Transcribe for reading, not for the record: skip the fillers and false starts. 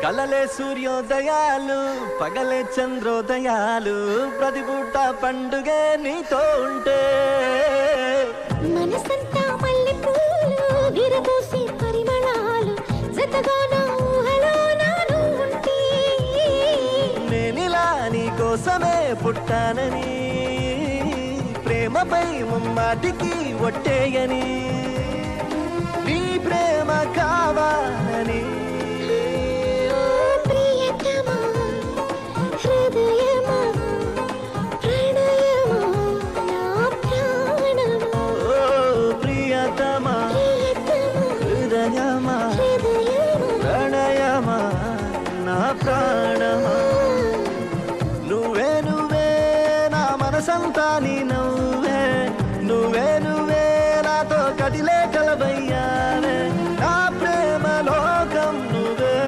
కలలే సూర్యోదయాలు పగలే చంద్రోదయాలు ప్రతిపూట పండుగే నీతో ఉంటే మనసంతా మల్లెపూలు విరబూసే పరిమళాలు జతగాన ఊహలో నాను ఉంటే నేనిలా నీ కోసమే పుట్టానని ప్రేమపై ముమ్మాటికి ఒట్టేయని నీ ప్రేమ కావాలని ప్రణయమా నా ప్రాణ